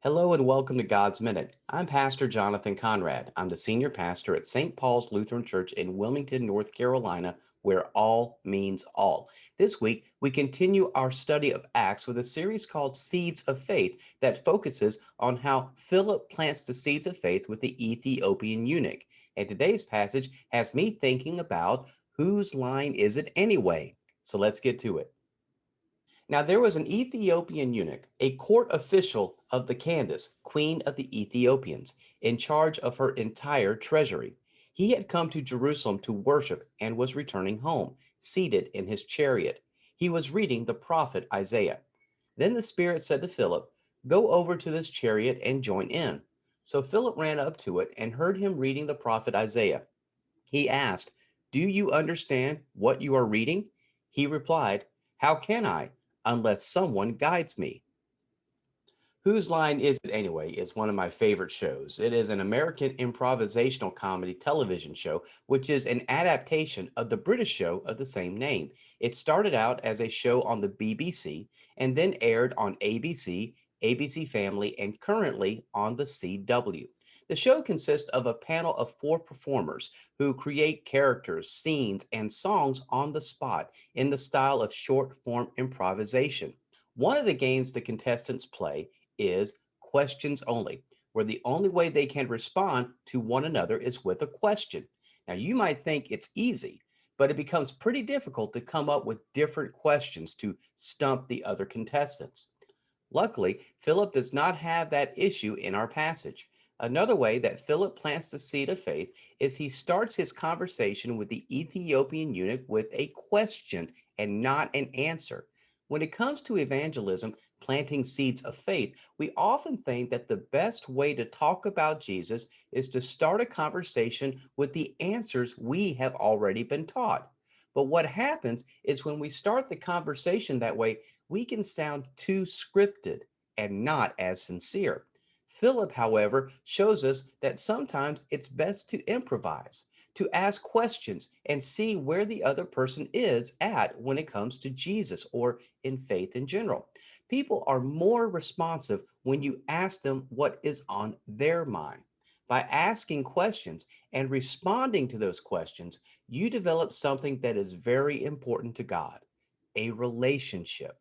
Hello and welcome to God's Minute. I'm Pastor Jonathan Conrad. I'm the senior pastor at St. Paul's Lutheran Church in Wilmington, North Carolina, where all means all. This week, we continue our study of Acts with a series called Seeds of Faith that focuses on how Philip plants the seeds of faith with the Ethiopian eunuch. And today's passage has me thinking about whose line is it anyway? So let's get to it. Now there was an Ethiopian eunuch, a court official of the Candace, queen of the Ethiopians, in charge of her entire treasury. He had come to Jerusalem to worship and was returning home, seated in his chariot. He was reading the prophet Isaiah. Then the Spirit said to Philip, "Go over to this chariot and join in." So Philip ran up to it and heard him reading the prophet Isaiah. He asked, "Do you understand what you are reading?" He replied, "How can I, unless someone guides me?" Whose Line Is It Anyway is one of my favorite shows. It is an American improvisational comedy television show, which is an adaptation of the British show of the same name. It started out as a show on the BBC and then aired on ABC, ABC Family, and currently on the CW. The show consists of a panel of four performers who create characters, scenes, and songs on the spot in the style of short form improvisation. One of the games the contestants play is questions only, where the only way they can respond to one another is with a question. Now, you might think it's easy, but it becomes pretty difficult to come up with different questions to stump the other contestants. Luckily, Philip does not have that issue in our passage. Another way that Philip plants the seed of faith is he starts his conversation with the Ethiopian eunuch with a question and not an answer. When it comes to evangelism, planting seeds of faith, we often think that the best way to talk about Jesus is to start a conversation with the answers we have already been taught. But what happens is when we start the conversation that way, we can sound too scripted and not as sincere. Philip, however, shows us that sometimes it's best to improvise, to ask questions and see where the other person is at when it comes to Jesus or in faith in general. People are more responsive when you ask them what is on their mind. By asking questions and responding to those questions, you develop something that is very important to God, a relationship.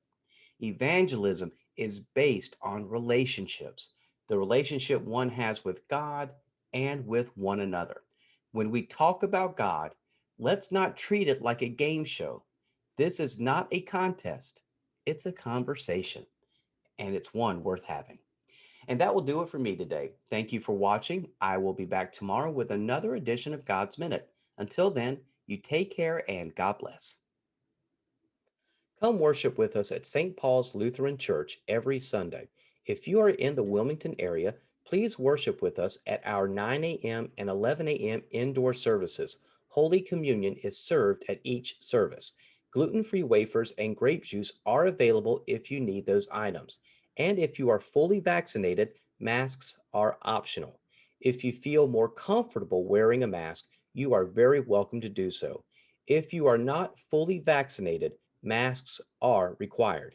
Evangelism is based on relationships, the relationship one has with God and with one another. When we talk about God, let's not treat it like a game show. This is not a contest, it's a conversation, and it's one worth having. And that will do it for me today. Thank you for watching. I will be back tomorrow with another edition of God's Minute. Until then, you take care and God bless. Come worship with us at St. Paul's Lutheran Church every Sunday. If you are in the Wilmington area, please worship with us at our 9 a.m. and 11 a.m. indoor services. Holy Communion is served at each service. Gluten-free wafers and grape juice are available if you need those items. And if you are fully vaccinated, masks are optional. If you feel more comfortable wearing a mask, you are very welcome to do so. If you are not fully vaccinated, masks are required.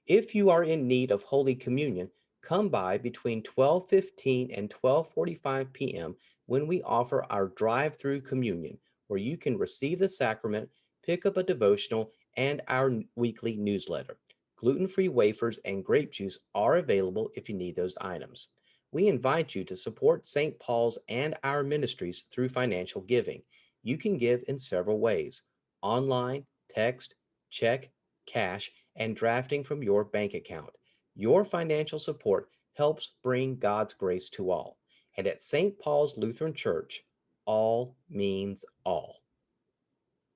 If you are in need of Holy Communion, come by between 12:15 and 12:45 p.m. when we offer our drive-through communion, where you can receive the sacrament, pick up a devotional, and our weekly newsletter. Gluten-free wafers and grape juice are available if you need those items. We invite you to support St. Paul's and our ministries through financial giving. You can give in several ways: online, text, check, cash, and drafting from your bank account. Your financial support helps bring God's grace to all. And at St. Paul's Lutheran Church, all means all.